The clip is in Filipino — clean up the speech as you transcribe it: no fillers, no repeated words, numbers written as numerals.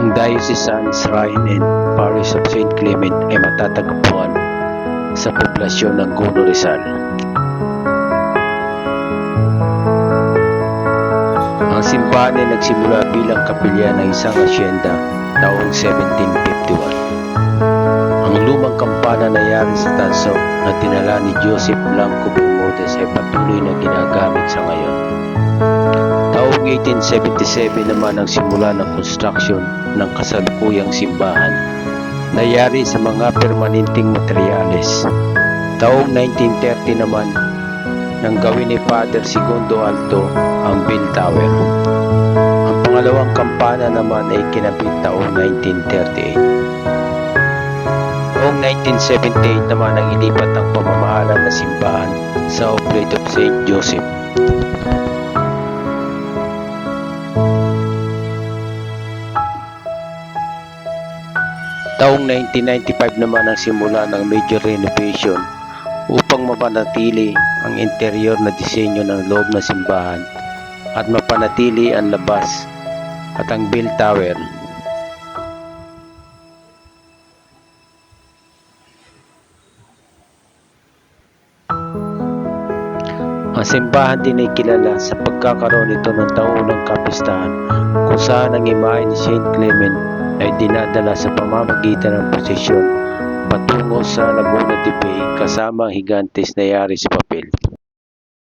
Ang Diocesan Shrine and Parish of St. Clement ay matatagpuan sa poblasyon ng Gono, Rizal. Ang simbahan ay nagsimula bilang kapilya ng isang asyenda taong 1751. Ang lumang kampana na yari sa Tansok na dinala ni Joseph Blanco Bermudez ay patuloy na ginagamit sa ngayon. Taong 1877 naman ang simula ng construction ng kasalukuyang simbahan na yari sa mga permanenteng materyales. Taong 1930 naman nang gawin ni Father Segundo Alto ang bell tower. Ang pangalawang kampana naman ay kinabit taong 1938. Noong 1978 naman ang ilipat ang pamamahala ng simbahan sa Oblate of St. Joseph. Taong 1995 naman ang simula ng major renovation upang mapanatili ang interior na disenyo ng loob ng simbahan at mapanatili ang labas at ang bell tower. Ang simbahan din ay kilala sa pagkakaroon nito ng taunang kapistahan kung saan ang imahe ni St. Clement ay dinadala sa pamamagitan ng prosesyon patungo sa Laguna de Bay kasama ang higantes na yari sa papel.